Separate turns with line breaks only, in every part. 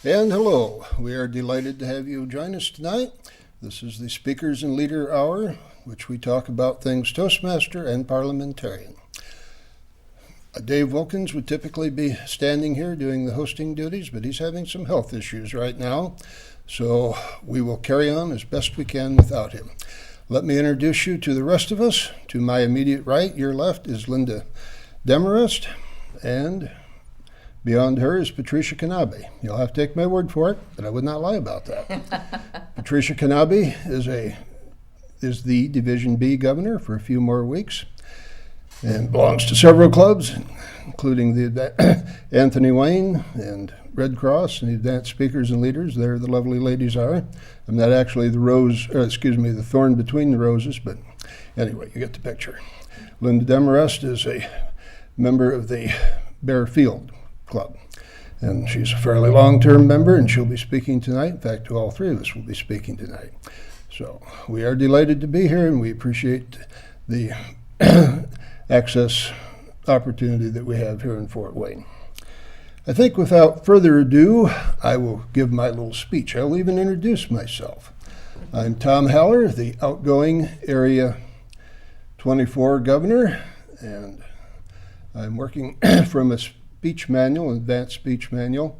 And hello, we are delighted to have you join us tonight. This is the Speakers and Leader Hour, which we talk about things Toastmaster and parliamentarian. Dave Wilkins would typically be standing here doing the hosting duties, but he's having some health issues right now, so we will carry on as best we can without him. Let me introduce you to the rest of us. To my immediate right, your left, is Linda Demorest, and beyond her is Patricia Knaebe. You'll have to take my word for it, but I would not lie about that. Patricia Knaebe is the Division B governor for a few more weeks and belongs to several clubs, including the Anthony Wayne and Red Cross and the Advanced Speakers and Leaders. There the lovely ladies are. I'm not actually the thorn between the roses, but anyway, you get the picture. Linda Demorest is a member of the Bear Field Club, and she's a fairly long-term member, and she'll be speaking tonight. In fact, all three of us will be speaking tonight. So we are delighted to be here, and we appreciate the access opportunity that we have here in Fort Wayne. I think without further ado, I will give my little speech. I'll even introduce myself. I'm Tom Haller, the outgoing Area 24 governor, and I'm working from a speech manual, an advanced speech manual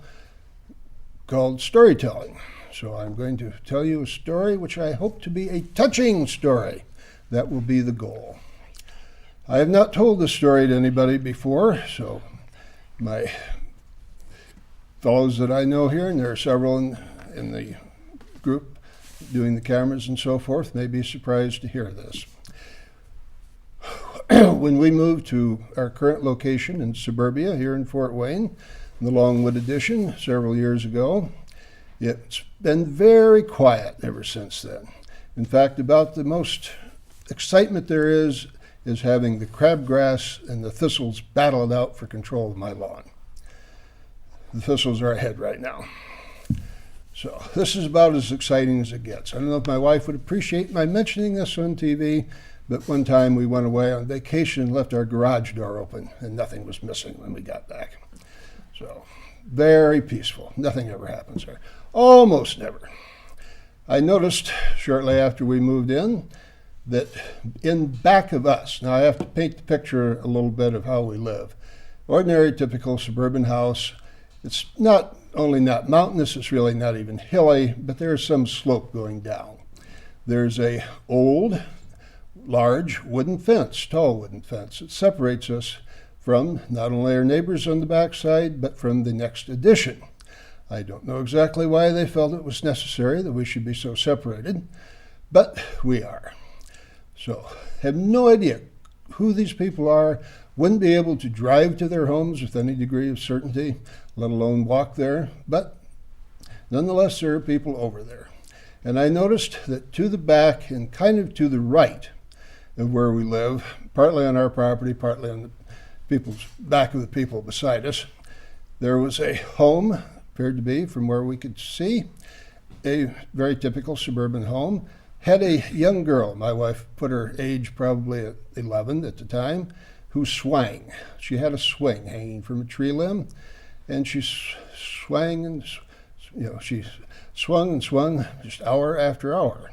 called storytelling. So I'm going to tell you a story which I hope to be a touching story. That will be the goal. I have not told this story to anybody before, so my fellows that I know here, and there are several in the group doing the cameras and so forth, may be surprised to hear this. When we moved to our current location in suburbia here in Fort Wayne, in the Longwood Addition, several years ago, it's been very quiet ever since then. In fact, about the most excitement there is having the crabgrass and the thistles battle it out for control of my lawn. The thistles are ahead right now. So this is about as exciting as it gets. I don't know if my wife would appreciate my mentioning this on TV, but one time we went away on vacation and left our garage door open, and nothing was missing when we got back. So very peaceful. Nothing ever happens there. Almost never. I noticed shortly after we moved in that in back of us, now I have to paint the picture a little bit of how we live. Ordinary, typical suburban house. It's not only not mountainous, it's really not even hilly, but there's some slope going down. There's a old, large wooden fence, tall wooden fence, that separates us from not only our neighbors on the backside, but from the next addition. I don't know exactly why they felt it was necessary that we should be so separated, but we are. So, have no idea who these people are, wouldn't be able to drive to their homes with any degree of certainty, let alone walk there, but nonetheless, there are people over there. And I noticed that to the back and kind of to the right of where we live, partly on our property, partly on the people's back of the people beside us, there was a home, appeared to be from where we could see, a very typical suburban home, had a young girl, my wife put her age probably at 11 at the time, who swang. She had a swing hanging from a tree limb, and she swung and swung just hour after hour.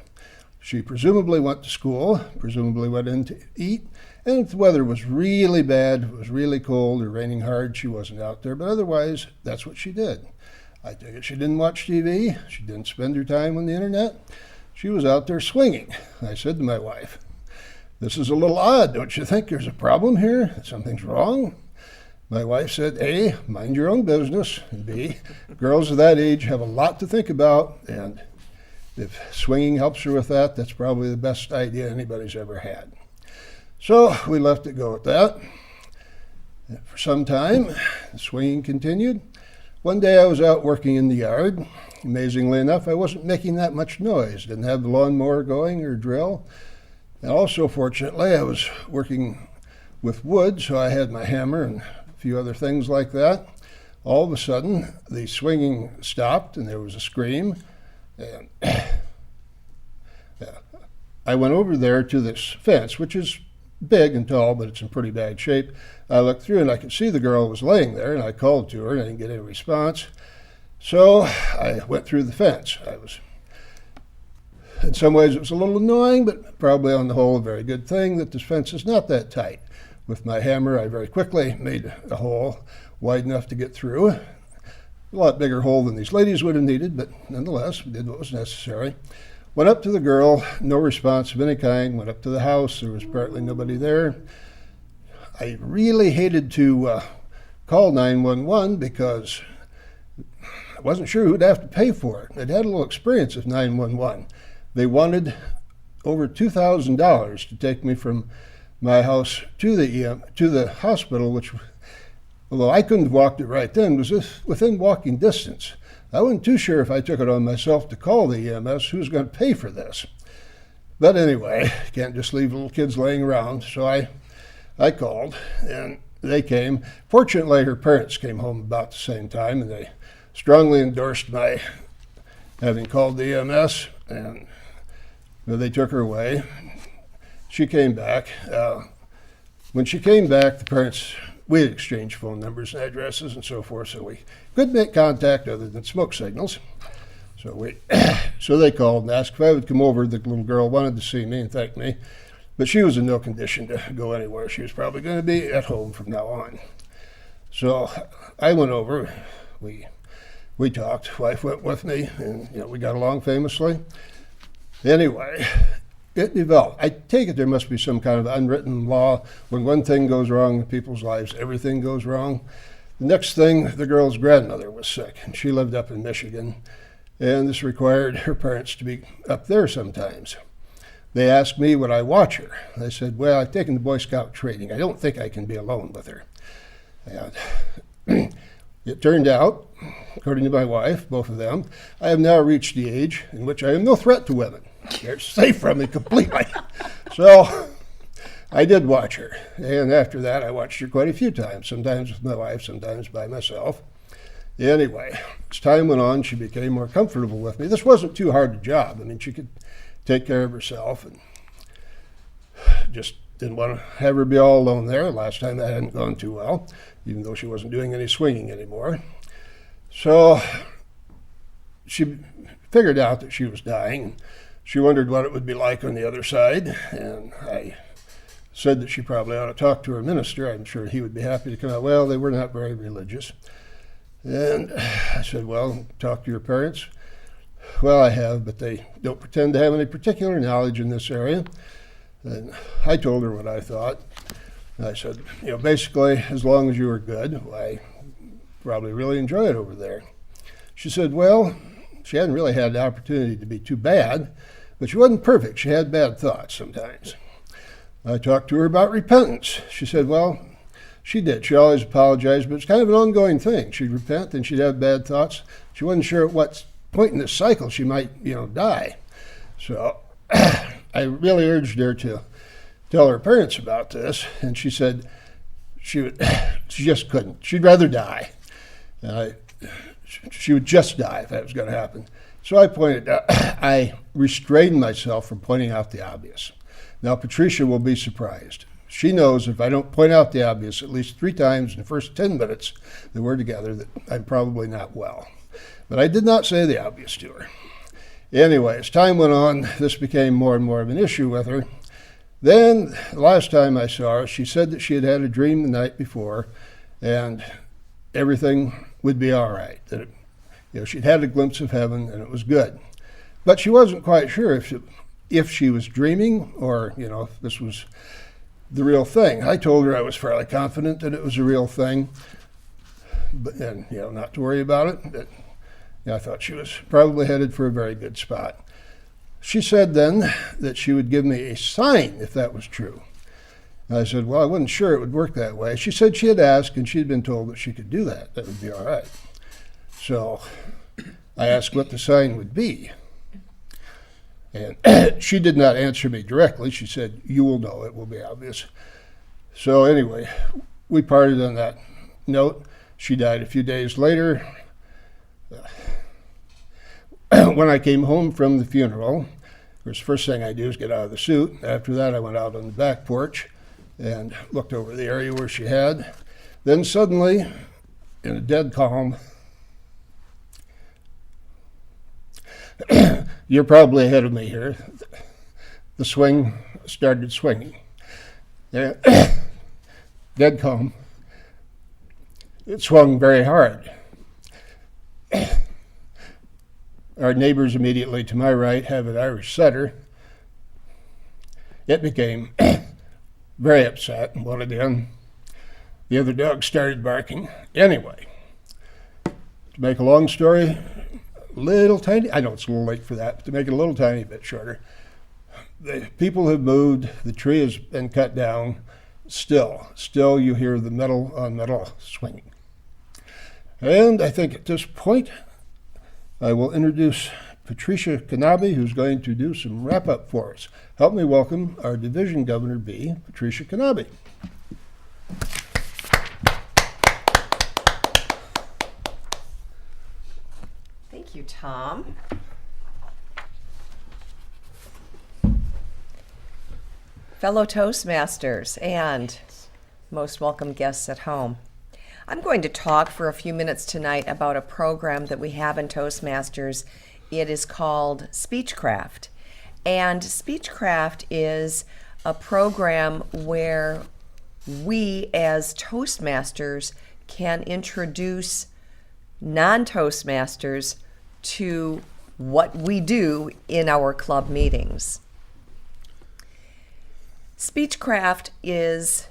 She presumably went to school, presumably went in to eat, and if the weather was really bad, it was really cold or raining hard, she wasn't out there, but otherwise, that's what she did. I take it she didn't watch TV, she didn't spend her time on the internet, she was out there swinging. I said to my wife, "This is a little odd, don't you think there's a problem here? Something's wrong?" My wife said, A, mind your own business, and B, girls of that age have a lot to think about, and if swinging helps her with that, that's probably the best idea anybody's ever had. So we left it go at that. For some time, the swinging continued. One day I was out working in the yard. Amazingly enough, I wasn't making that much noise. Didn't have the lawnmower going or drill. And also, fortunately, I was working with wood, so I had my hammer and a few other things like that. All of a sudden, the swinging stopped and there was a scream. And I went over there to this fence, which is big and tall, but it's in pretty bad shape. I looked through and I could see the girl was laying there, and I called to her and I didn't get any response. So I went through the fence. In some ways it was a little annoying, but probably on the whole a very good thing that this fence is not that tight. With my hammer, I very quickly made a hole wide enough to get through. A lot bigger hole than these ladies would have needed, but nonetheless, we did what was necessary. Went up to the girl, no response of any kind. Went up to the house, there was apparently nobody there. I really hated to call 911 because I wasn't sure who'd have to pay for it. I'd had a little experience with 911. They wanted over $2,000 to take me from my house to the hospital, which, although I couldn't have walked it right then, was just within walking distance. I wasn't too sure if I took it on myself to call the EMS, who's going to pay for this. But anyway, can't just leave little kids laying around, so I called, and they came. Fortunately, her parents came home about the same time, and they strongly endorsed my having called the EMS, and they took her away. She came back. When she came back, the parents, we had exchanged phone numbers and addresses and so forth, so we couldn't make contact other than smoke signals. So they called and asked if I would come over. The little girl wanted to see me and thank me, but she was in no condition to go anywhere. She was probably going to be at home from now on. So I went over. We talked. Wife went with me, and we got along famously. Anyway, it developed. I take it there must be some kind of unwritten law. When one thing goes wrong in people's lives, everything goes wrong. The next thing, the girl's grandmother was sick, and she lived up in Michigan, and this required her parents to be up there sometimes. They asked me would I watch her. I said, well, I've taken the Boy Scout training. I don't think I can be alone with her. And it turned out, according to my wife, both of them, I have now reached the age in which I am no threat to women. They're safe from me completely. So I did watch her. And after that, I watched her quite a few times, sometimes with my wife, sometimes by myself. Anyway, as time went on, she became more comfortable with me. This wasn't too hard a job. I mean, she could take care of herself, and just didn't want to have her be all alone there. Last time that hadn't gone too well, even though she wasn't doing any swinging anymore. So she figured out that she was dying. She wondered what it would be like on the other side, and I said that she probably ought to talk to her minister. I'm sure he would be happy to come out. Well, they were not very religious. And I said, well, talk to your parents. Well, I have, but they don't pretend to have any particular knowledge in this area. And I told her what I thought. And I said, basically, as long as you were good, I probably really enjoy it over there. She said, well, she hadn't really had the opportunity to be too bad, but she wasn't perfect. She had bad thoughts sometimes. I talked to her about repentance. She said, well, she did. She always apologized, but it's kind of an ongoing thing. She'd repent, and she'd have bad thoughts. She wasn't sure at what point in this cycle she might, die. So I really urged her to tell her parents about this, and she said she just couldn't. She'd rather die. She would just die if that was going to happen. So I restrained myself from pointing out the obvious. Now, Patricia will be surprised. She knows if I don't point out the obvious at least 3 times in the first 10 minutes that we're together, that I'm probably not well. But I did not say the obvious to her. Anyway, as time went on, this became more and more of an issue with her. Then, the last time I saw her, she said that she had had a dream the night before, and everything would be all right. That she'd had a glimpse of heaven, and it was good. But she wasn't quite sure if she was dreaming or, if this was the real thing. I told her I was fairly confident that it was a real thing, and not to worry about it. But I thought she was probably headed for a very good spot. She said then that she would give me a sign if that was true. And I said, well, I wasn't sure it would work that way. She said she had asked, and she'd been told that she could do that. That would be all right. So I asked what the sign would be. And she did not answer me directly. She said, you will know, it will be obvious. So anyway, we parted on that note. She died a few days later. When I came home from the funeral, of course, the first thing I do is get out of the suit. After that, I went out on the back porch and looked over the area where she had. Then suddenly, in a dead calm, You're probably ahead of me here. The swing started swinging. Yeah. Dead calm. It swung very hard. Our neighbors immediately to my right have an Irish setter. It became very upset and wanted in. The other dog started barking. Anyway, to make a long story, little tiny, I know it's a little late for that, but to make it a little tiny bit shorter, the people have moved, the tree has been cut down, still you hear the metal on metal swinging. And I think at this point, I will introduce Patricia Knaebe, who's going to do some wrap-up for us. Help me welcome our Division Governor B, Patricia Knaebe.
Thank you, Tom. Fellow Toastmasters and most welcome guests at home. I'm going to talk for a few minutes tonight about a program that we have in Toastmasters. It is called Speechcraft. And Speechcraft is a program where we as Toastmasters can introduce non-Toastmasters to what we do in our club meetings. Speechcraft is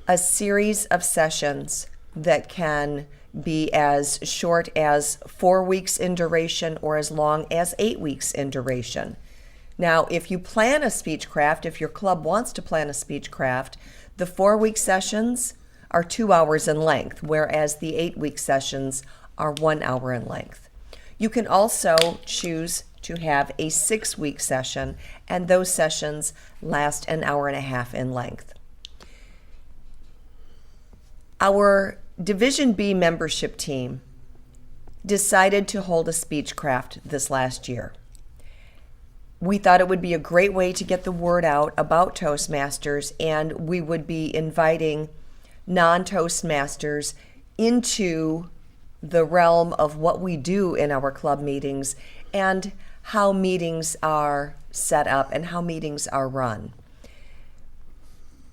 a series of sessions that can be as short as 4 weeks in duration or as long as 8 weeks in duration. Now, if you plan a Speechcraft, if your club wants to plan a Speechcraft, the 4-week sessions are 2 hours in length, whereas the 8-week sessions are 1 hour in length. You can also choose to have a 6-week session, and those sessions last an hour and a half in length. Our Division B membership team decided to hold a Speechcraft this last year. We thought it would be a great way to get the word out about Toastmasters, and we would be inviting non-Toastmasters into the realm of what we do in our club meetings and how meetings are set up and how meetings are run.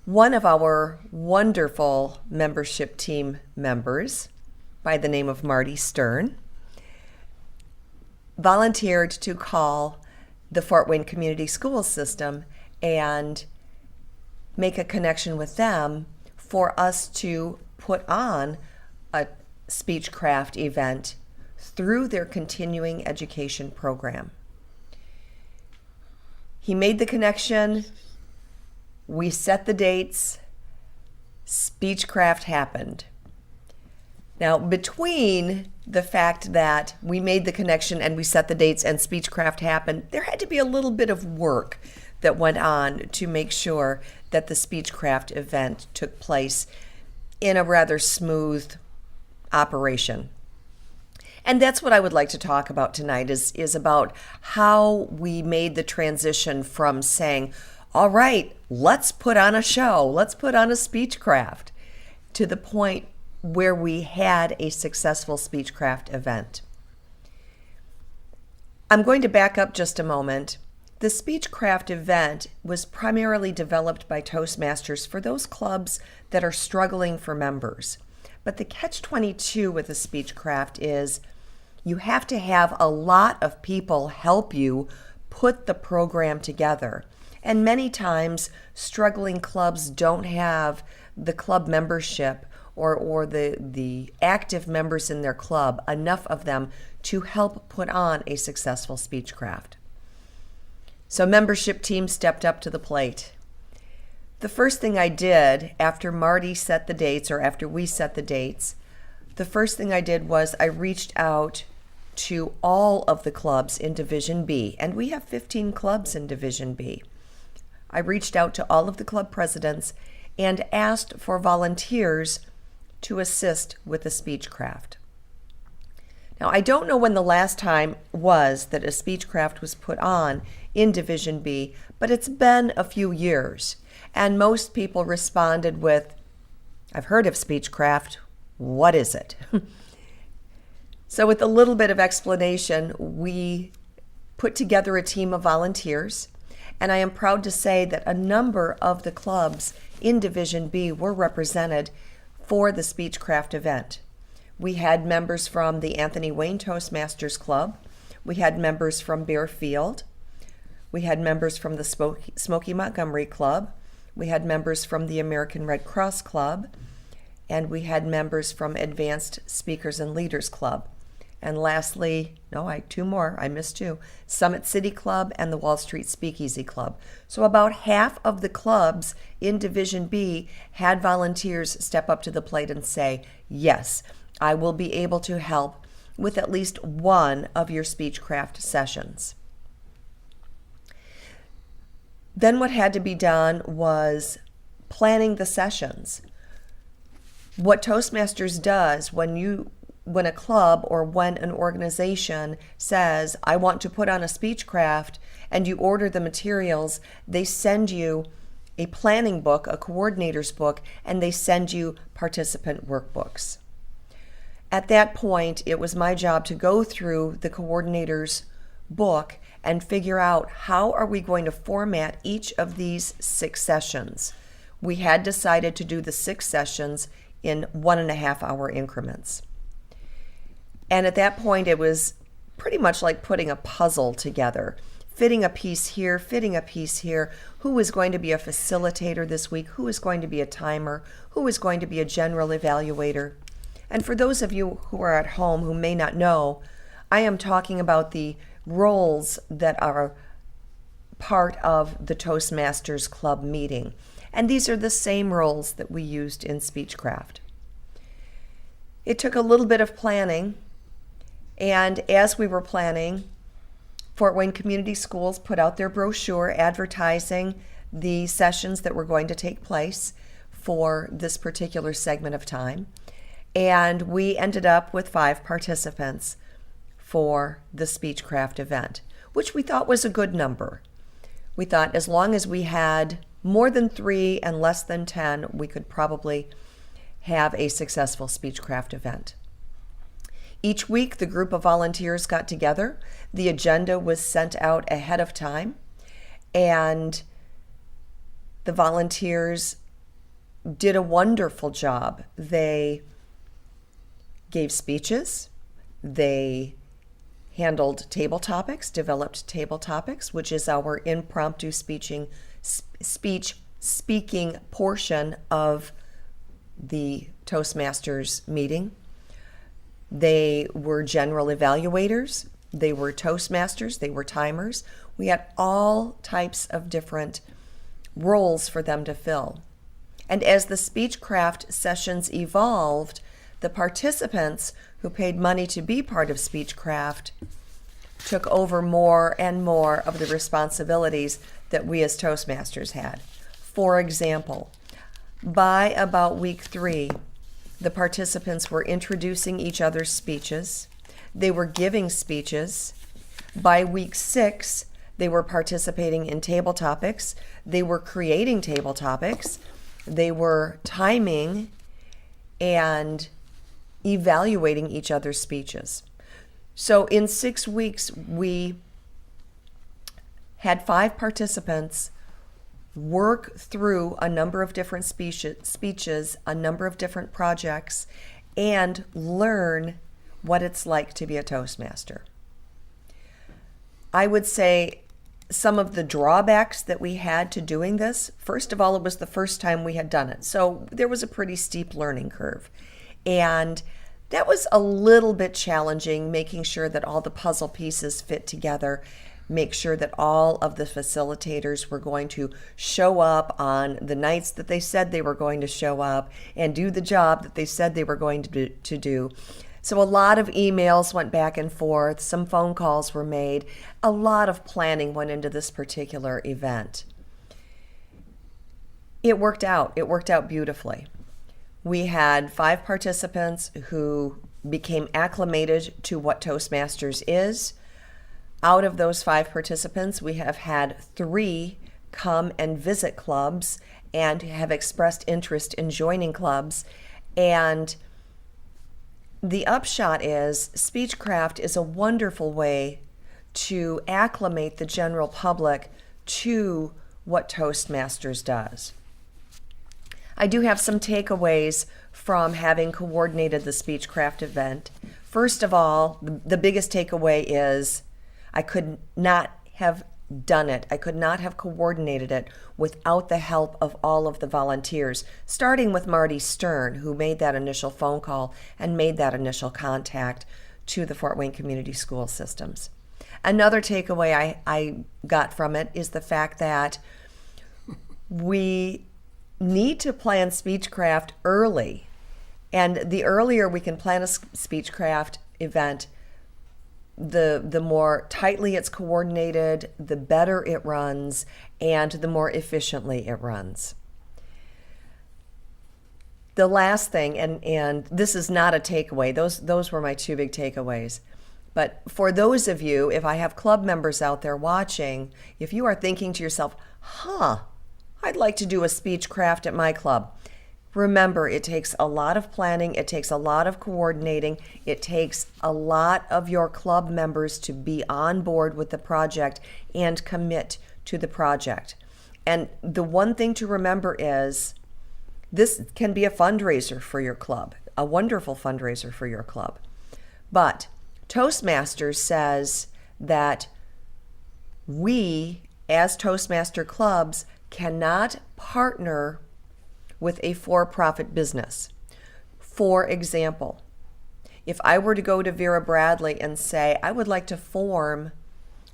One of our wonderful membership team members, by the name of Marty Stern, volunteered to call the Fort Wayne Community School System and make a connection with them for us to put on a Speechcraft event through their continuing education program. He made the connection. We set the dates. Speechcraft happened. Now, between the fact that we made the connection and we set the dates and Speechcraft happened, there had to be a little bit of work that went on to make sure that the Speechcraft event took place in a rather smooth operation. And that's what I would like to talk about tonight is about how we made the transition from saying, all right, let's put on a show, let's put on a Speechcraft, to the point where we had a successful Speechcraft event. I'm going to back up just a moment. The Speechcraft event was primarily developed by Toastmasters for those clubs that are struggling for members. But the catch-22 with a Speechcraft is you have to have a lot of people help you put the program together. And many times, struggling clubs don't have the club membership or the active members in their club, enough of them to help put on a successful Speechcraft. So membership team stepped up to the plate. The first thing I did after Marty set the dates, or after we set the dates, the first thing I did was I reached out to all of the clubs in Division B, and we have 15 clubs in Division B. I reached out to all of the club presidents and asked for volunteers to assist with the Speechcraft. Now, I don't know when the last time was that a Speechcraft was put on in Division B, but it's been a few years. And most people responded with, I've heard of Speechcraft, what is it? So with a little bit of explanation, we put together a team of volunteers, and I am proud to say that a number of the clubs in Division B were represented for the Speechcraft event. We had members from the Anthony Wayne Toastmasters Club. We had members from Bearfield. We had members from the Smoky Montgomery Club. We had members from the American Red Cross Club. And we had members from Advanced Speakers and Leaders Club. And lastly, two more, I missed two, Summit City Club and the Wall Street Speakeasy Club. So about half of the clubs in Division B had volunteers step up to the plate and say, yes, I will be able to help with at least one of your Speechcraft sessions. Then what had to be done was planning the sessions. What Toastmasters does when a club or when an organization says, I want to put on a Speechcraft, and you order the materials, they send you a planning book, a coordinator's book, and they send you participant workbooks. At that point, it was my job to go through the coordinator's book and figure out how are we going to format each of these 6 sessions. We had decided to do the 6 sessions in 1.5-hour increments. And at that point, it was pretty much like putting a puzzle together, fitting a piece here, fitting a piece here. Who is going to be a facilitator this week? Who is going to be a timer? Who is going to be a general evaluator? And for those of you who are at home who may not know, I am talking about the roles that are part of the Toastmasters Club meeting. And these are the same roles that we used in Speechcraft. It took a little bit of planning, and as we were planning, Fort Wayne Community Schools put out their brochure advertising the sessions that were going to take place for this particular segment of time. And we ended up with 5 participants for the Speechcraft event, which we thought was a good number. We thought as long as we had more than 3 and less than 10, we could probably have a successful Speechcraft event. Each week, the group of volunteers got together. The agenda was sent out ahead of time, and the volunteers did a wonderful job. They gave speeches. They handled table topics, developed table topics, which is our impromptu speaking portion of the Toastmasters meeting. They were general evaluators. They were Toastmasters. They were timers. We had all types of different roles for them to fill. And as the Speechcraft sessions evolved, the participants who paid money to be part of Speechcraft took over more and more of the responsibilities that we as Toastmasters had. For example, by about week 3, the participants were introducing each other's speeches. They were giving speeches. By week 6, they were participating in table topics. They were creating table topics. They were timing and evaluating each other's speeches. So in 6 weeks, we had 5 participants work through a number of different speeches, a number of different projects, and learn what it's like to be a Toastmaster. I would say some of the drawbacks that we had to doing this, first of all, it was the first time we had done it. So there was a pretty steep learning curve. And that was a little bit challenging, making sure that all the puzzle pieces fit together, make sure that all of the facilitators were going to show up on the nights that they said they were going to show up and do the job that they said they were going to do. So a lot of emails went back and forth, some phone calls were made, a lot of planning went into this particular event. It worked out beautifully. We had 5 participants who became acclimated to what Toastmasters is. Out of those 5 participants, we have had 3 come and visit clubs and have expressed interest in joining clubs. And the upshot is Speechcraft is a wonderful way to acclimate the general public to what Toastmasters does. I do have some takeaways from having coordinated the Speechcraft event. First of all, the biggest takeaway is I could not have done it. I could not have coordinated it without the help of all of the volunteers, starting with Marty Stern, who made that initial phone call and made that initial contact to the Fort Wayne Community School Systems. Another takeaway I got from it is the fact that we need to plan Speechcraft early. And the earlier we can plan a Speechcraft event, the more tightly it's coordinated, the better it runs, and the more efficiently it runs. The last thing, and this is not a takeaway, those were my two big takeaways. But for those of you, if I have club members out there watching, if you are thinking to yourself, I'd like to do a Speechcraft at my club. Remember, it takes a lot of planning, it takes a lot of coordinating, it takes a lot of your club members to be on board with the project and commit to the project. And the one thing to remember is this can be a fundraiser for your club, a wonderful fundraiser for your club. But Toastmasters says that we, as Toastmaster clubs, cannot partner with a for-profit business. For example, if I were to go to Vera Bradley and say, I would like to form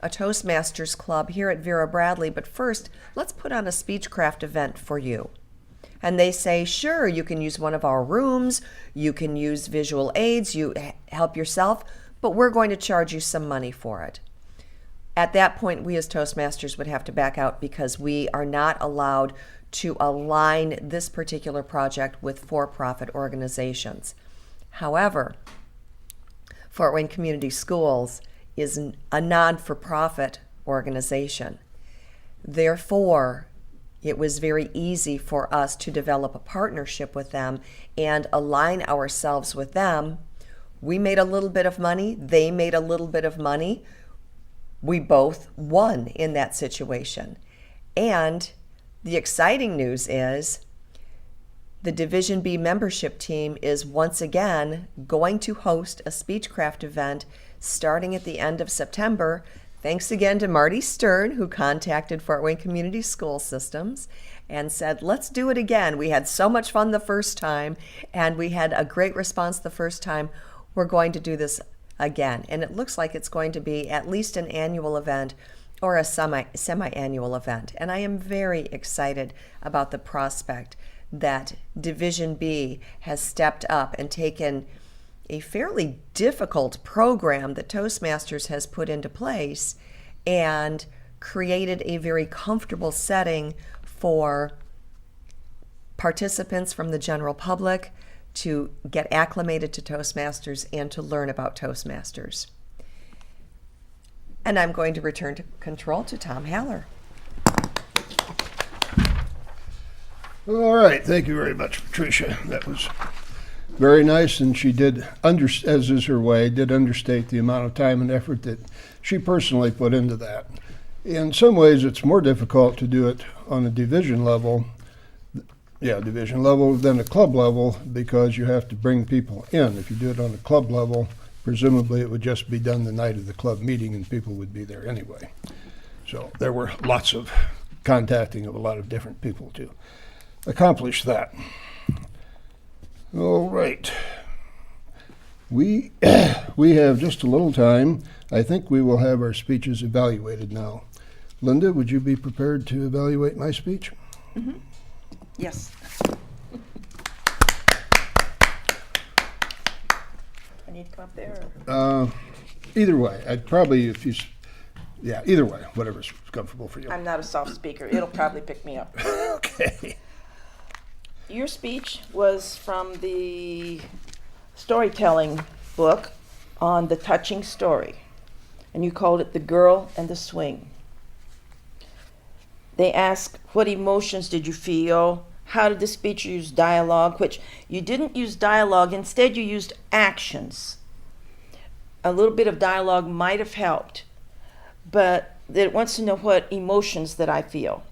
a Toastmasters club here at Vera Bradley, but first, let's put on a Speechcraft event for you. And they say, sure, you can use one of our rooms, you can use visual aids, you help yourself, but we're going to charge you some money for it. At that point, we as Toastmasters would have to back out because we are not allowed to align this particular project with for-profit organizations. However, Fort Wayne Community Schools is a non-for-profit organization. Therefore, it was very easy for us to develop a partnership with them and align ourselves with them. We made a little bit of money, they made a little bit of money. We both won in that situation. And the exciting news is the Division B membership team is once again going to host a Speechcraft event starting at the end of September. Thanks again to Marty Stern, who contacted Fort Wayne Community School Systems and said, let's do it again. We had so much fun the first time, and we had a great response the first time. We're going to do this again. And it looks like it's going to be at least an annual event or a semi-annual event. And I am very excited about the prospect that Division B has stepped up and taken a fairly difficult program that Toastmasters has put into place and created a very comfortable setting for participants from the general public to get acclimated to Toastmasters and to learn about Toastmasters. And I'm going to return to control to Tom Haller.
All right, thank you very much, Patricia. That was very nice, and she did, as is her way, did understate the amount of time and effort that she personally put into that. In some ways, it's more difficult to do it on a division level than a club level, because you have to bring people in. If you do it on a club level, presumably it would just be done the night of the club meeting and people would be there anyway. So there were lots of contacting of a lot of different people to accomplish that. All right. We have just a little time. I think we will have our speeches evaluated now. Linda, would you be prepared to evaluate my speech?
Mm-hmm. Yes. I need to come up there?
Either way. I'd probably, either way, whatever's comfortable for you.
I'm not a soft speaker. It'll probably pick me up.
Okay.
Your speech was from the storytelling book on the touching story, and you called it The Girl and the Swing. They ask, what emotions did you feel? How did the speech use dialogue? Which you didn't use dialogue, instead you used actions. A little bit of dialogue might have helped. but it wants to know what emotions that I feel.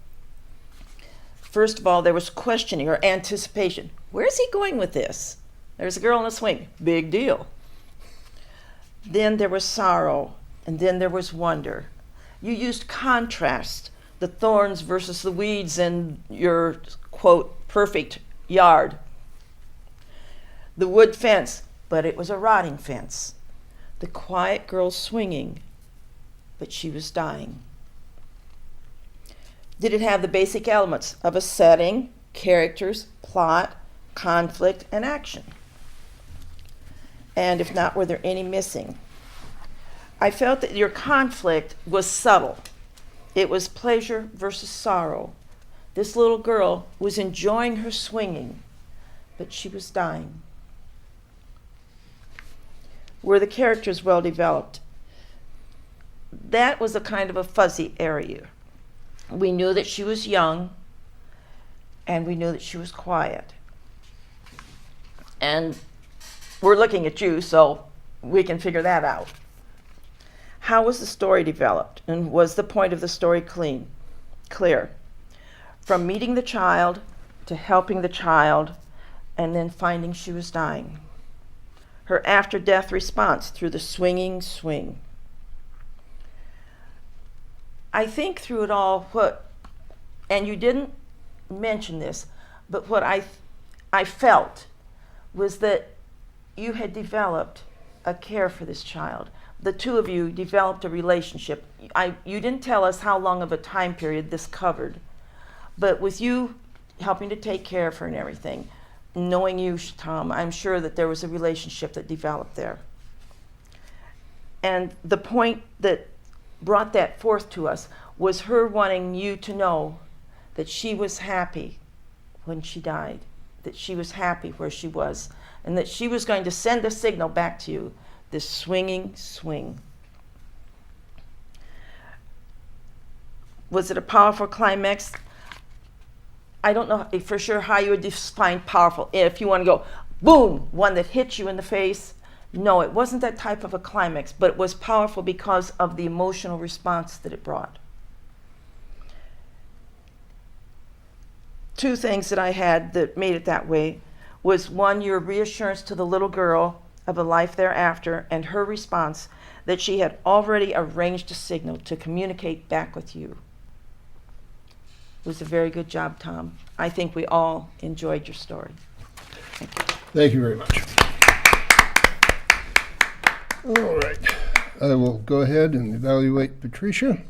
First of all, there was questioning or anticipation. Where's he going with this? There's a girl in a swing. Big deal. Then there was sorrow, and then there was wonder. You used contrast, the thorns versus the weeds in your, quote, perfect yard. The wood fence, but it was a rotting fence. The quiet girl swinging, but she was dying. Did it have the basic elements of a setting, characters, plot, conflict, and action? And if not, were there any missing? I felt that your conflict was subtle. It was pleasure versus sorrow. This little girl was enjoying her swinging, but she was dying. Were the characters well developed? That was a kind of a fuzzy area. We knew that she was young, and we knew that she was quiet. And we're looking at you, so we can figure that out. How was the story developed, and was the point of the story clear? From meeting the child to helping the child, and then finding she was dying. Her after-death response through the swinging swing. I think through it all, and you didn't mention this, but what I felt was that you had developed a care for this child. The two of you developed a relationship. You didn't tell us how long of a time period this covered, but with you helping to take care of her and everything, knowing you, Tom, I'm sure that there was a relationship that developed there. And the point that brought that forth to us was her wanting you to know that she was happy when she died, that she was happy where she was, and that she was going to send a signal back to you, this swinging swing. Was it a powerful climax? I don't know for sure how you would define powerful. If you want to go, boom, one that hits you in the face. No, it wasn't that type of a climax, but it was powerful because of the emotional response that it brought. Two things that I had that made it that way was, one, your reassurance to the little girl of a life thereafter, and her response that she had already arranged a signal to communicate back with you. It was a very good job, Tom. I think we all enjoyed your story.
Thank you very much. All right. I will go ahead and evaluate Patricia.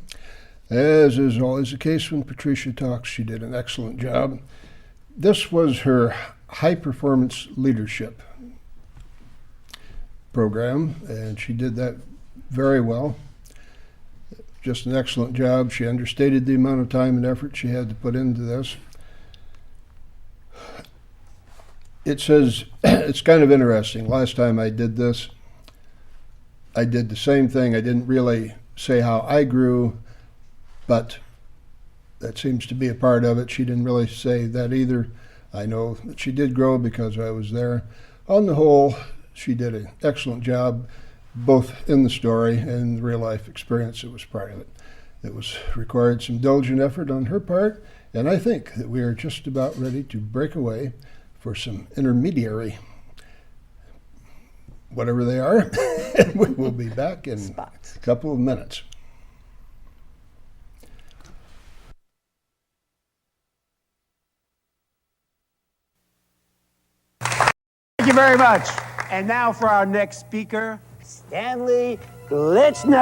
As is always the case when Patricia talks, she did an excellent job. This was her high performance leadership program, and she did that very well. Just an excellent job. She understated the amount of time and effort she had to put into this. It says, it's kind of interesting. Last time I did this, I did the same thing. I didn't really say how I grew, but that seems to be a part of it. She didn't really say that either. I know that she did grow because I was there. On the whole, she did an excellent job, both in the story and the real life experience that was part of it. It was required some diligent effort on her part, and I think that we are just about ready to break away for some intermediary, whatever they are. We will be back in a couple of minutes.
Thank you very much. And now for our next speaker, Stanley Glitchner.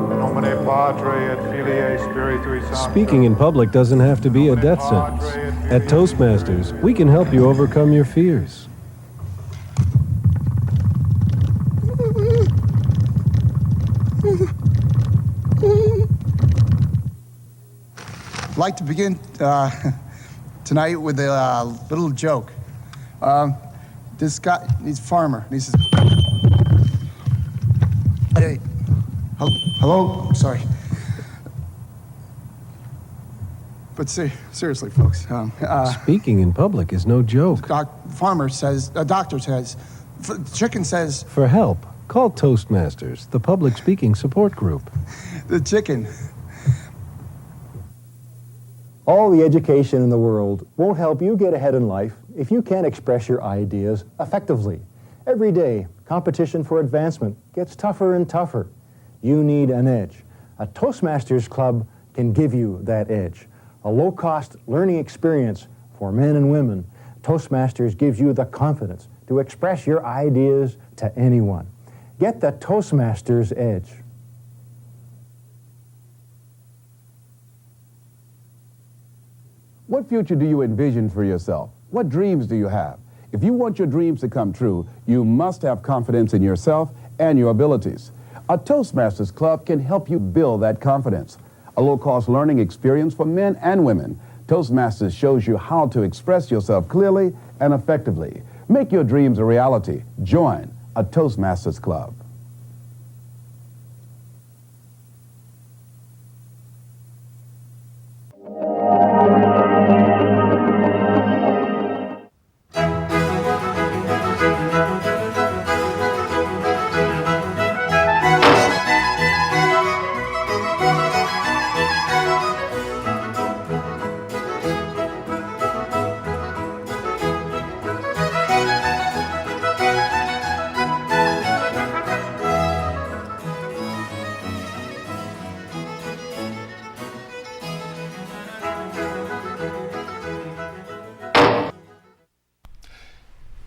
Nomine Patri et Filii Spiritui Sancti.
Speaking in public doesn't have to be a death sentence. At Toastmasters, we can help you overcome your fears.
I'd like to begin tonight with a little joke. This guy, he's a farmer, and he says, "Hey, hello, sorry. But seriously, folks,
Speaking in public is no joke.
doctor says, chicken says,
For help, call Toastmasters, the public speaking support group.
the chicken.
All the education in the world won't help you get ahead in life if you can't express your ideas effectively. Every day, competition for advancement gets tougher and tougher. You need an edge. A Toastmasters club can give you that edge. A low-cost learning experience for men and women. Toastmasters gives you the confidence to express your ideas to anyone. Get the Toastmasters edge.
What future do you envision for yourself? What dreams do you have? If you want your dreams to come true, you must have confidence in yourself and your abilities. A Toastmasters Club can help you build that confidence. A low-cost learning experience for men and women. Toastmasters shows you how to express yourself clearly and effectively. Make your dreams a reality. Join a Toastmasters Club.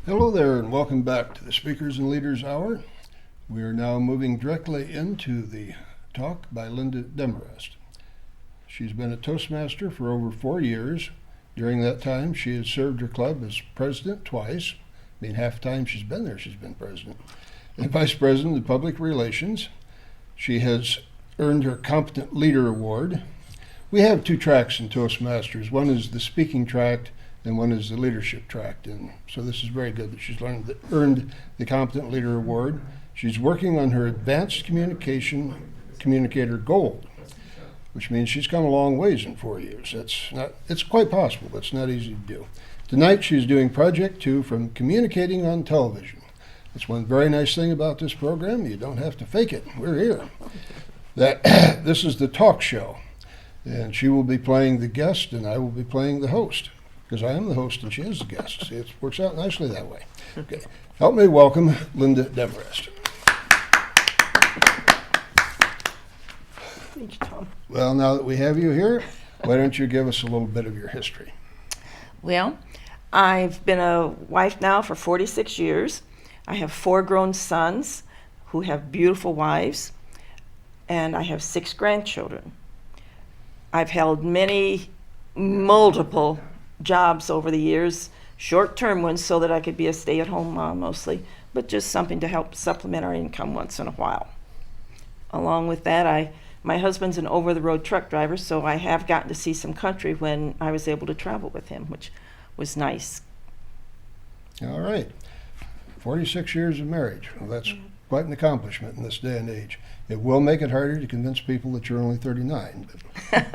Hello there, and welcome back to the Speakers and Leaders Hour. We are now moving directly into the talk by Linda Demorest. She's been a Toastmaster for over 4 years. During that time, she has served her club as president twice. I mean, half the time she's been there, she's been president. And vice president of public relations. She has earned her Competent Leader Award. We have 2 tracks in Toastmasters. One is the speaking track, and one is the leadership tract. And so this is very good that she's earned the Competent Leader Award. She's working on her Advanced Communicator Gold, which means she's come a long ways in 4 years. It's quite possible, but it's not easy to do. Tonight she's doing Project 2 from Communicating on Television. That's one very nice thing about this program. You don't have to fake it. We're here. This is the talk show. And she will be playing the guest, and I will be playing the host, because I am the host and she is the guest. See, it works out nicely that way. Okay. Help me welcome Linda Demorest.
Thank you, Tom.
Well, now that we have you here, why don't you give us a little bit of your history?
Well, I've been a wife now for 46 years. I have 4 grown sons who have beautiful wives, and I have 6 grandchildren. I've held multiple jobs over the years, short-term ones so that I could be a stay-at-home mom mostly, but just something to help supplement our income once in a while. Along with that, my husband's an over-the-road truck driver, so I have gotten to see some country when I was able to travel with him, which was nice.
All right. 46 years of marriage. Well, that's quite an accomplishment in this day and age. It will make it harder to convince people that you're only 39. But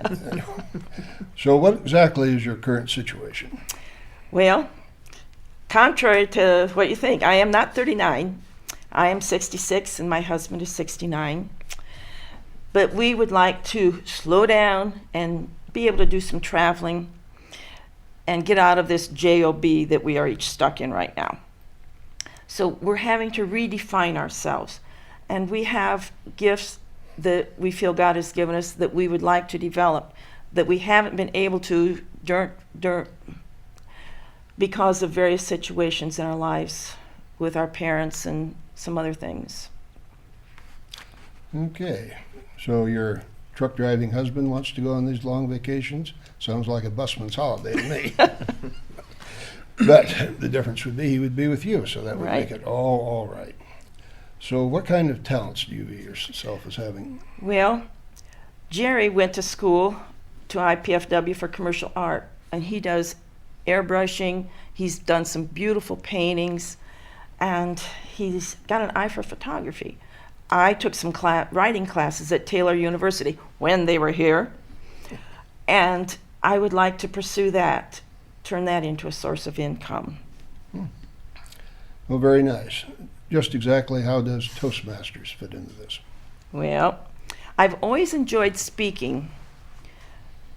so what exactly is your current situation?
Well, contrary to what you think, I am not 39. I am 66 and my husband is 69. But we would like to slow down and be able to do some traveling and get out of this job that we are each stuck in right now. So we're having to redefine ourselves. And we have gifts that we feel God has given us that we would like to develop, that we haven't been able to because of various situations in our lives with our parents and some other things.
Okay. So your truck driving husband wants to go on these long vacations? Sounds like a busman's holiday to me. But the difference would be he would be with you, so that would make it all right. So what kind of talents do you view yourself as having?
Well, Jerry went to school to IPFW for commercial art, and he does airbrushing. He's done some beautiful paintings, and he's got an eye for photography. I took some writing classes at Taylor University when they were here, and I would like to pursue that, turn that into a source of income.
Well, very nice. Just exactly how does Toastmasters fit into this?
Well, I've always enjoyed speaking.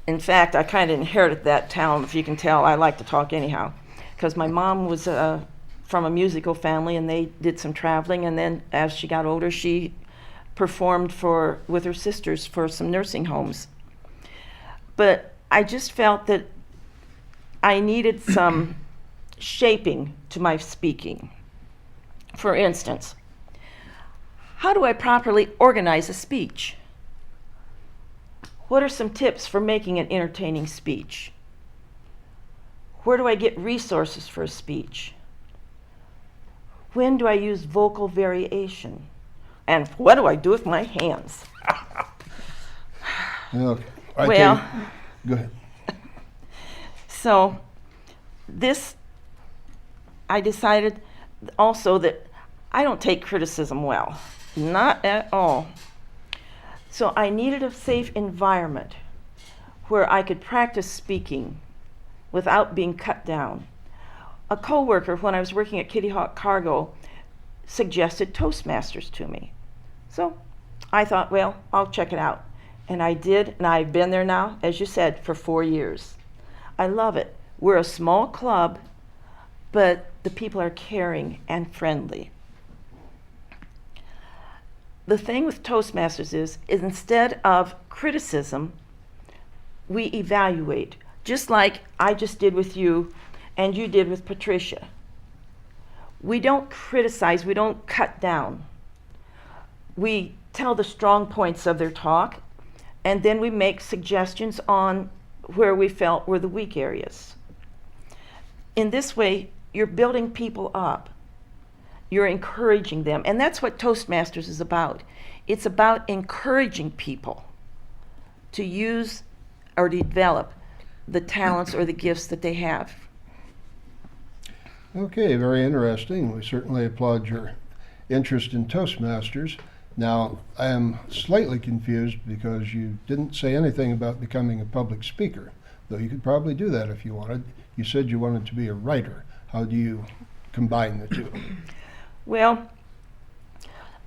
In fact, I kind of inherited that talent. If you can tell, I like to talk anyhow, because my mom was from a musical family, and they did some traveling, and then as she got older, she performed with her sisters for some nursing homes. But I just felt that I needed some shaping to my speaking. For instance, how do I properly organize a speech? What are some tips for making an entertaining speech? Where do I get resources for a speech? When do I use vocal variation? And what do I do with my hands?
Okay. Go ahead.
So I decided also that I don't take criticism well, not at all. So I needed a safe environment where I could practice speaking without being cut down. A coworker, when I was working at Kitty Hawk Cargo, suggested Toastmasters to me. So I thought, well, I'll check it out. And I did, and I've been there now, as you said, for 4 years. I love it. We're a small club, but the people are caring and friendly. The thing with Toastmasters is instead of criticism, we evaluate, just like I just did with you and you did with Patricia. We don't criticize, we don't cut down. We tell the strong points of their talk, and then we make suggestions on where we felt were the weak areas. In this way, you're building people up. You're encouraging them. And that's what Toastmasters is about. It's about encouraging people to use or develop the talents or the gifts that they have.
Okay, very interesting. We certainly applaud your interest in Toastmasters. Now, I am slightly confused because you didn't say anything about becoming a public speaker, though you could probably do that if you wanted. You said you wanted to be a writer. How do you combine the two?
Well,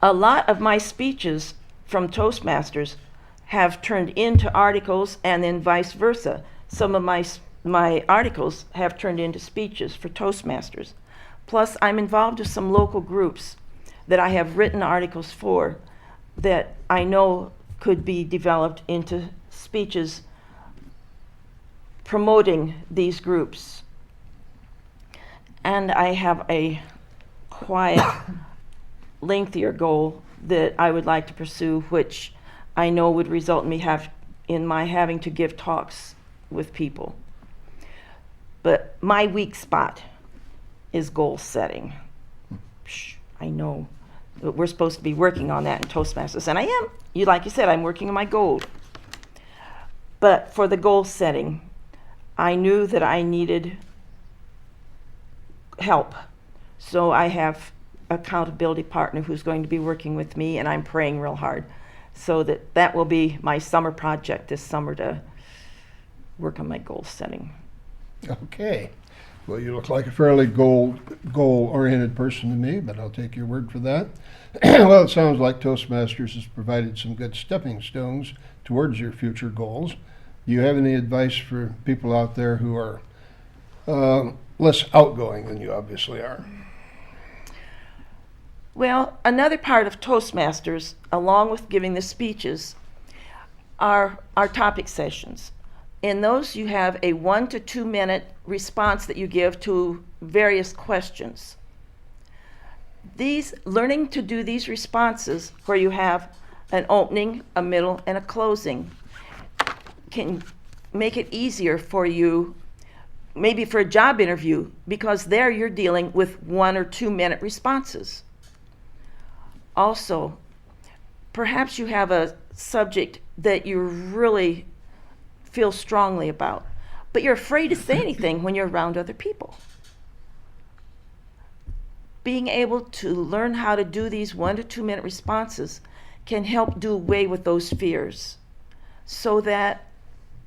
a lot of my speeches from Toastmasters have turned into articles, and then vice versa. Some of my articles have turned into speeches for Toastmasters. Plus, I'm involved with some local groups that I have written articles for that I know could be developed into speeches promoting these groups. And I have a quiet, lengthier goal that I would like to pursue, which I know would result in my having to give talks with people. But my weak spot is goal setting. I know that we're supposed to be working on that in Toastmasters, and I am. Like you said, I'm working on my goal. But for the goal setting, I knew that I needed help. So I have an accountability partner who's going to be working with me, and I'm praying real hard. So that will be my summer project this summer, to work on my goal setting.
Okay. Well, you look like a fairly goal-oriented person to me, but I'll take your word for that. Well, it sounds like Toastmasters has provided some good stepping stones towards your future goals. Do you have any advice for people out there who are less outgoing than you obviously are?
Well, another part of Toastmasters, along with giving the speeches, are our topic sessions. In those, you have a 1 to 2 minute response that you give to various questions. Learning to do these responses, where you have an opening, a middle, and a closing, can make it easier for you, maybe for a job interview, because there you're dealing with 1 or 2 minute responses. Also, perhaps you have a subject that you really feel strongly about, but you're afraid to say anything when you're around other people. Being able to learn how to do these 1 to 2 minute responses can help do away with those fears, so that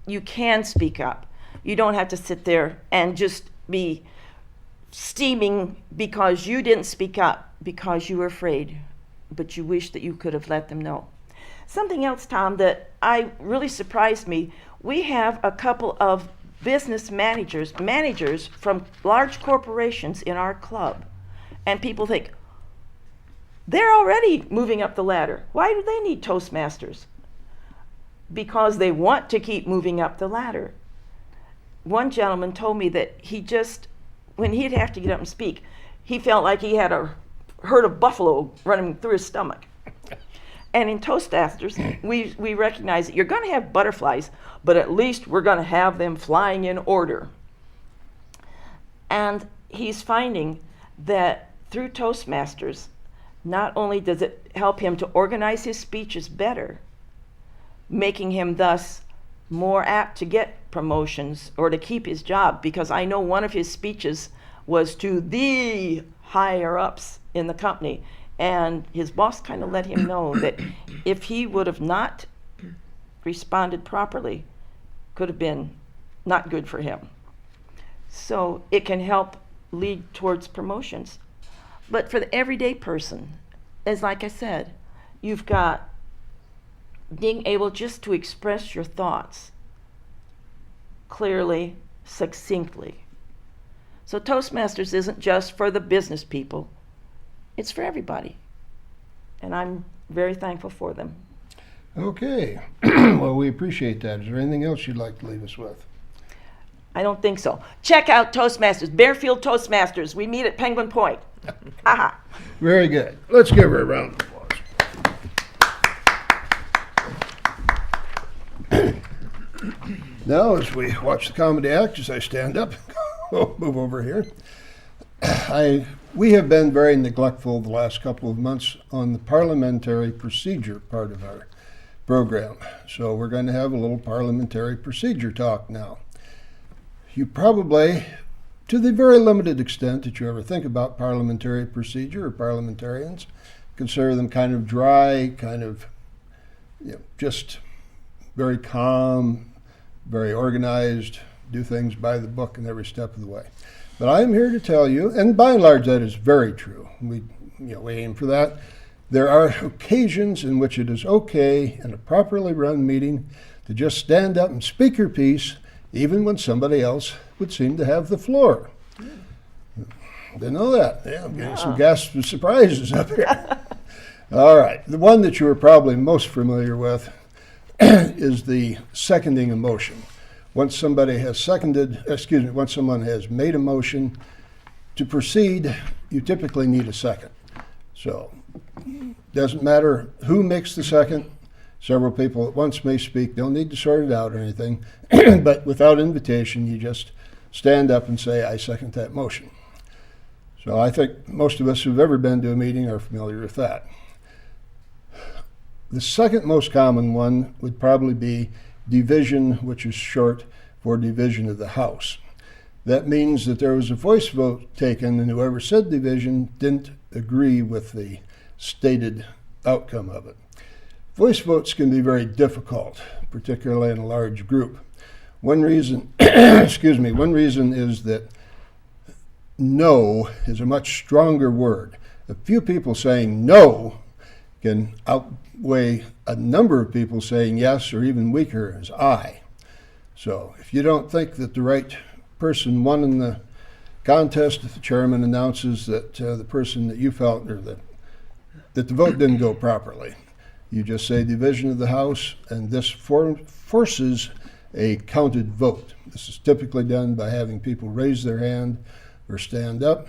you can speak up. You don't have to sit there and just be steaming because you didn't speak up, because you were afraid, but you wish that you could have let them know. Something else, Tom, that really surprised me, we have a couple of business managers from large corporations in our club. And people think, they're already moving up the ladder. Why do they need Toastmasters? Because they want to keep moving up the ladder. One gentleman told me that when he'd have to get up and speak, he felt like he had a herd of buffalo running through his stomach. And in Toastmasters, we recognize that you're going to have butterflies, but at least we're going to have them flying in order. And he's finding that through Toastmasters, not only does it help him to organize his speeches better, making him thus more apt to get promotions or to keep his job, because I know one of his speeches was to the higher-ups in the company, and his boss kind of let him know that if he would have not responded properly, could have been not good for him. So it can help lead towards promotions. But for the everyday person, as like I said, you've got being able just to express your thoughts clearly, succinctly. So Toastmasters isn't just for the business people, it's for everybody. And I'm very thankful for them.
Okay. Well, we appreciate that. Is there anything else you'd like to leave us with?
I don't think so. Check out Toastmasters, Bearfield Toastmasters. We meet at Penguin Point. Aha.
Very good. Let's give her a round of applause. Now, as we watch the comedy act, as I stand up, move over here. We have been very neglectful the last couple of months on the parliamentary procedure part of our program. So we're going to have a little parliamentary procedure talk now. You probably, to the very limited extent that you ever think about parliamentary procedure or parliamentarians, consider them kind of dry, kind of just very calm, very organized, do things by the book in every step of the way. But I'm here to tell you, and by and large that is very true. We aim for that. There are occasions in which it is okay in a properly run meeting to just stand up and speak your piece, even when somebody else would seem to have the floor. Didn't know that. Yeah, I'm getting some gasps and surprises up here. All right, the one that you are probably most familiar with is the seconding a motion. Once someone has made a motion to proceed, you typically need a second. So, doesn't matter who makes the second. Several people at once may speak. Don't need to sort it out or anything. But without invitation, you just stand up and say, I second that motion. So I think most of us who've ever been to a meeting are familiar with that. The second most common one would probably be division, which is short for division of the House. That means that there was a voice vote taken, and whoever said division didn't agree with the stated outcome of it. Voice votes can be very difficult, particularly in a large group. One reason, one reason is that no is a much stronger word. A few people saying no can outweigh a number of people saying yes, or even weaker as aye. So if you don't think that the right person won in the contest, if the chairman announces that the person that you felt, or that the vote didn't go properly, you just say division of the House, and this forces a counted vote. This is typically done by having people raise their hand or stand up.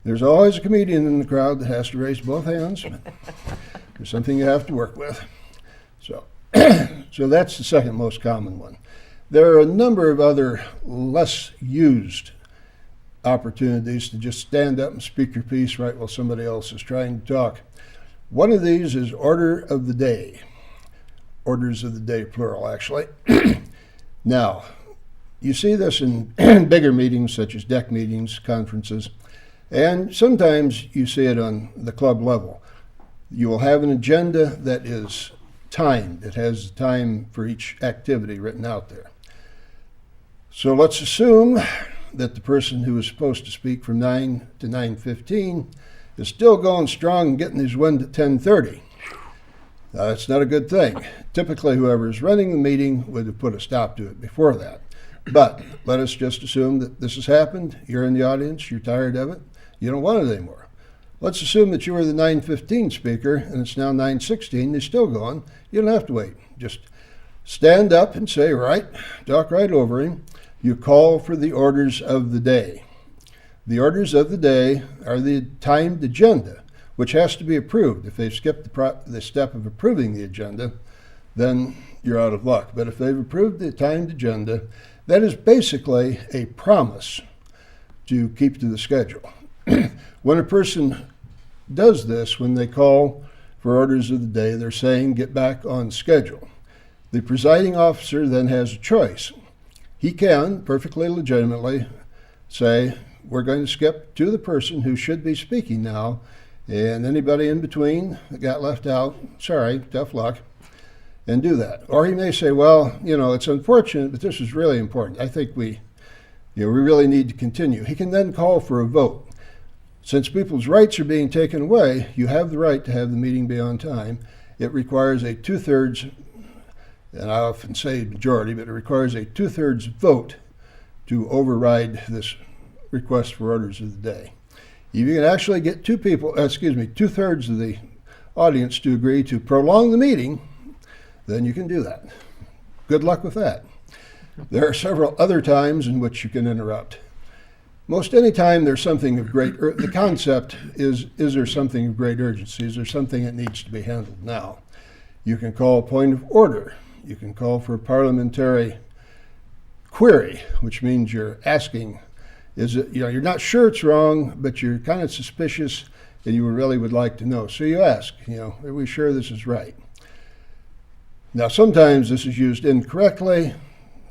There's always a comedian in the crowd that has to raise both hands. There's something you have to work with. So that's the second most common one. There are a number of other less used opportunities to just stand up and speak your piece right while somebody else is trying to talk. One of these is order of the day. Orders of the day, plural, actually. Now, you see this in bigger meetings such as deck meetings, conferences, and sometimes you see it on the club level. You will have an agenda that is timed. It has the time for each activity written out there. So let's assume that the person who is supposed to speak from 9 to 9:15 is still going strong and getting his wind at 10:30. That's not a good thing. Typically, whoever is running the meeting would have put a stop to it before that. But let us just assume that this has happened. You're in the audience. You're tired of it. You don't want it anymore. Let's assume that you were the 9:15 speaker and it's now 9:16. They're still going. You don't have to wait. Just stand up and say, right, talk right over him. You call for the orders of the day. The orders of the day are the timed agenda, which has to be approved. If they've skipped the step of approving the agenda, then you're out of luck. But if they've approved the timed agenda, that is basically a promise to keep to the schedule. When a person does this, when they call for orders of the day, they're saying get back on schedule. The presiding officer then has a choice. He can perfectly legitimately say, we're going to skip to the person who should be speaking now, and anybody in between that got left out, sorry, tough luck, and do that. Or he may say, well, it's unfortunate, but this is really important. I think we really need to continue. He can then call for a vote. Since people's rights are being taken away, you have the right to have the meeting be on time. It requires a 2/3, and I often say majority, but it requires a 2/3 vote to override this request for orders of the day. If you can actually get 2/3 of the audience to agree to prolong the meeting, then you can do that. Good luck with that. There are several other times in which you can interrupt. Most any time there's something of great, the concept is there something of great urgency? Is there something that needs to be handled now? You can call a point of order. You can call for a parliamentary query, which means you're asking, is it, you're not sure it's wrong, but you're kind of suspicious and you really would like to know. So you ask, are we sure this is right? Now, sometimes this is used incorrectly.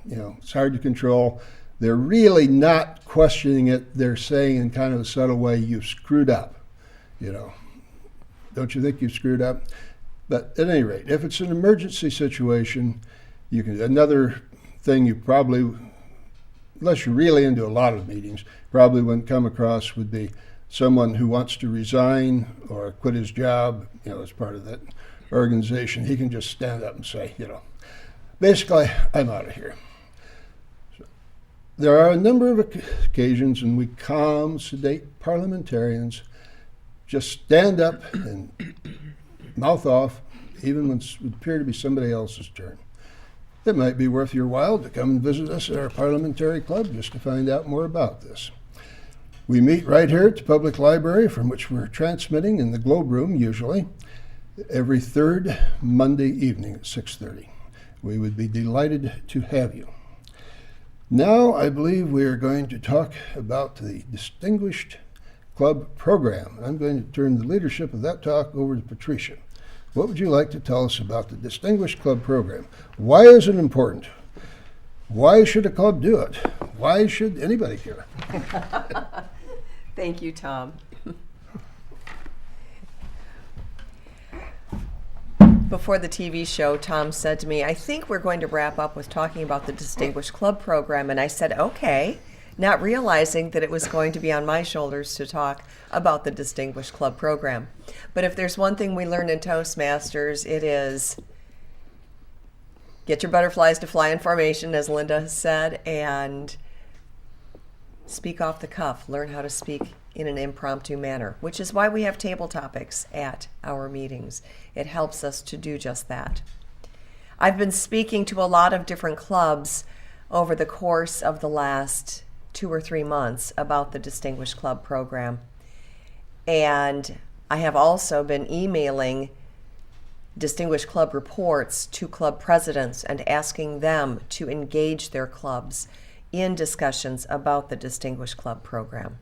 It's hard to control. They're really not questioning it. They're saying in kind of a subtle way, you've screwed up. Don't you think you've screwed up? But at any rate, if it's an emergency situation, you can, another thing you probably, unless you're really into a lot of meetings, probably wouldn't come across would be someone who wants to resign or quit his job, as part of that organization. He can just stand up and say, basically, I'm out of here. There are a number of occasions when we calm, sedate parliamentarians just stand up and mouth off, even when it would appear to be somebody else's turn. It might be worth your while to come and visit us at our parliamentary club just to find out more about this. We meet right here at the public library, from which we're transmitting in the Globe Room usually, every third Monday evening at 6:30. We would be delighted to have you. Now, I believe we are going to talk about the Distinguished Club Program. I'm going to turn the leadership of that talk over to Patricia. What would you like to tell us about the Distinguished Club Program? Why is it important? Why should a club do it? Why should anybody care?
Thank you, Tom. Before the TV show, Tom said to me, I think we're going to wrap up with talking about the Distinguished Club Program. And I said, okay, not realizing that it was going to be on my shoulders to talk about the Distinguished Club Program. But if there's one thing we learned in Toastmasters, it is get your butterflies to fly in formation, as Linda has said, and speak off the cuff. Learn how to speak in an impromptu manner, which is why we have table topics at our meetings. It helps us to do just that. I've been speaking to a lot of different clubs over the course of the last 2 or 3 months about the Distinguished Club Program. And I have also been emailing Distinguished Club reports to club presidents and asking them to engage their clubs in discussions about the Distinguished Club Program.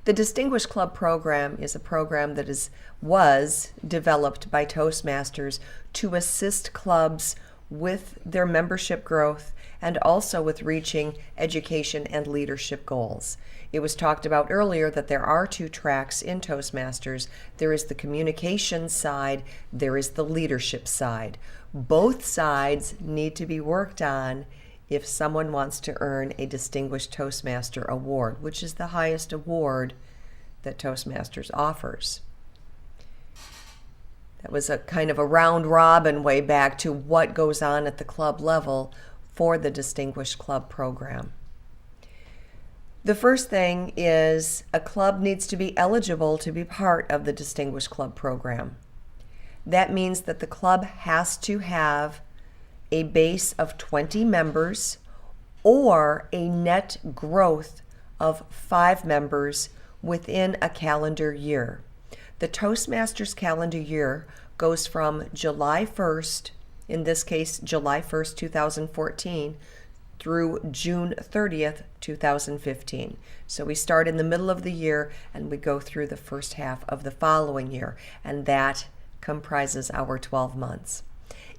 The Distinguished Club Program is a program that was developed by Toastmasters to assist clubs with their membership growth and also with reaching education and leadership goals. It was talked about earlier that there are 2 tracks in Toastmasters. There is the communication side, there is the leadership side. Both sides need to be worked on if someone wants to earn a Distinguished Toastmaster Award, which is the highest award that Toastmasters offers. That was a kind of a round robin way back to what goes on at the club level for the Distinguished Club program. The first thing is a club needs to be eligible to be part of the Distinguished Club program. That means that the club has to have a base of 20 members or a net growth of 5 members within a calendar year. The Toastmasters calendar year goes from July 1st, in this case July 1st, 2014, through June 30th, 2015. So we start in the middle of the year and we go through the first half of the following year, and that comprises our 12 months.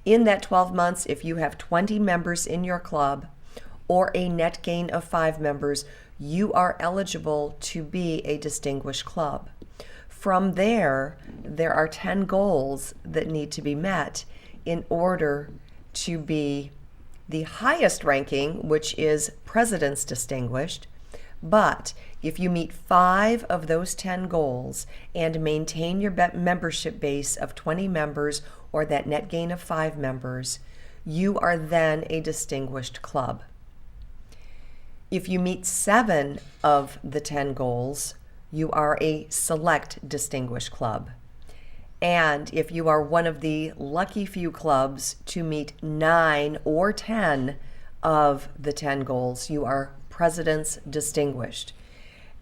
In that 12 months, if you have 20 members in your club or a net gain of 5 members, you are eligible to be a distinguished club. From there are 10 goals that need to be met in order to be the highest ranking, which is President's Distinguished. But if you meet 5 of those 10 goals and maintain your membership base of 20 members or that net gain of 5 members, you are then a distinguished club. If you meet 7 of the 10 goals, you are a select distinguished club. And if you are one of the lucky few clubs to meet 9 or 10 of the 10 goals, you are President's Distinguished.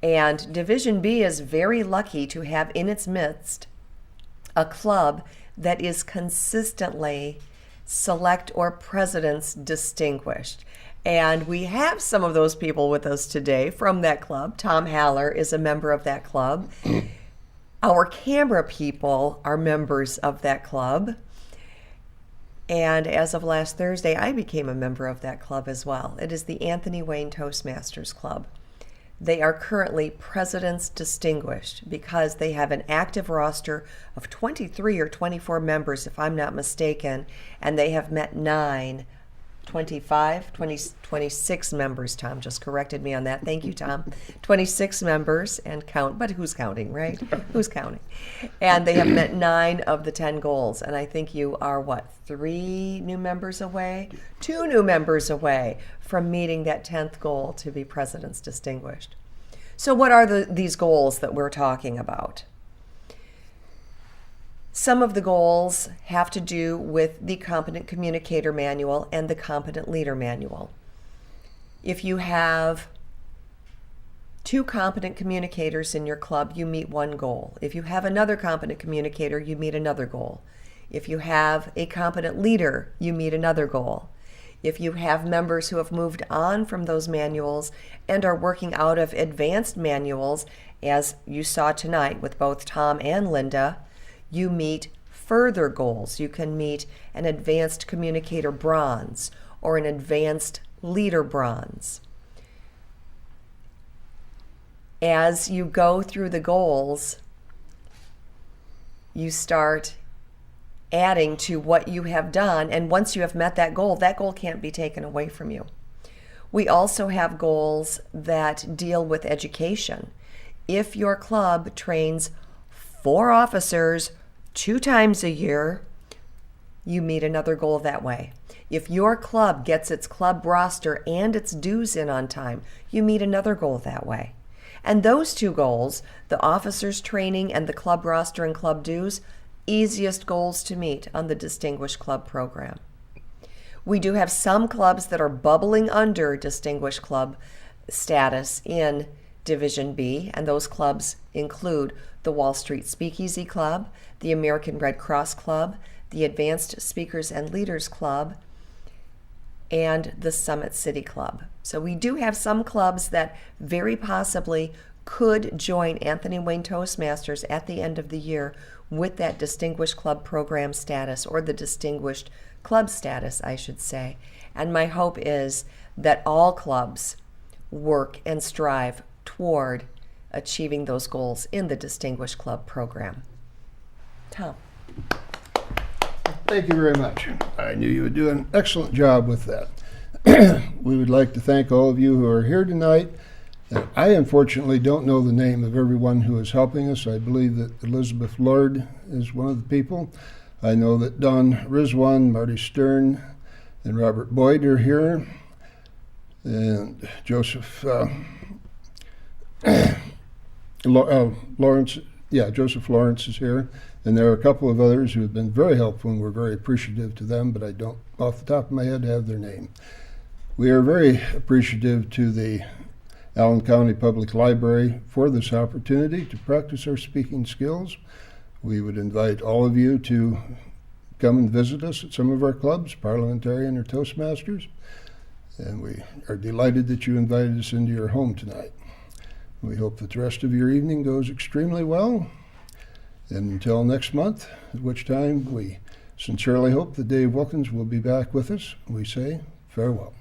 And Division B is very lucky to have in its midst a club that is consistently Select or President's Distinguished. And we have some of those people with us today from that club. Tom Haller is a member of that club. Our camera people are members of that club. And as of last Thursday, I became a member of that club as well. It is the Anthony Wayne Toastmasters Club. They are currently President's Distinguished because they have an active roster of 23 or 24 members, if I'm not mistaken, and they have met 26 members. Tom just corrected me on that. Thank you, Tom. 26 members and count, but who's counting, right? Who's counting? And they have met 9 of the 10 goals. And I think you are, 3 new members away? 2 new members away from meeting that 10th goal to be President's Distinguished. So what are these goals that we're talking about? Some of the goals have to do with the Competent Communicator Manual and the Competent Leader Manual. If you have 2 competent communicators in your club, you meet 1 goal. If you have another competent communicator, you meet another goal. If you have a competent leader, you meet another goal. If you have members who have moved on from those manuals and are working out of advanced manuals, as you saw tonight with both Tom and Linda, you meet further goals. You can meet an advanced communicator bronze or an advanced leader bronze. As you go through the goals, you start adding to what you have done, and once you have met that goal can't be taken away from you. We also have goals that deal with education. If your club trains 4 officers 2 times a year, you meet another goal that way. If your club gets its club roster and its dues in on time, you meet another goal that way. And those 2 goals, the officers training and the club roster and club dues, easiest goals to meet on the Distinguished Club program. We do have some clubs that are bubbling under Distinguished Club status in Division B, and those clubs include the Wall Street Speakeasy Club, the American Red Cross Club, the Advanced Speakers and Leaders Club, and the Summit City Club. So we do have some clubs that very possibly could join Anthony Wayne Toastmasters at the end of the year with that Distinguished Club program status, or the Distinguished Club status, I should say. And my hope is that all clubs work and strive toward achieving those goals in the Distinguished Club program. Tom.
Thank you very much. I knew you would do an excellent job with that. We would like to thank all of you who are here tonight. I unfortunately don't know the name of everyone who is helping us. I believe that Elizabeth Lord is one of the people. I know that Don Rizwan, Marty Stern, and Robert Boyd are here. And Joseph Lawrence, Joseph Lawrence is here. And there are a couple of others who have been very helpful, and we're very appreciative to them, but I don't, off the top of my head, have their name. We are very appreciative to the Allen County Public Library for this opportunity to practice our speaking skills. We would invite all of you to come and visit us at some of our clubs, Parliamentarian or Toastmasters. And we are delighted that you invited us into your home tonight. We hope that the rest of your evening goes extremely well. And until next month, at which time we sincerely hope that Dave Wilkins will be back with us, we say farewell.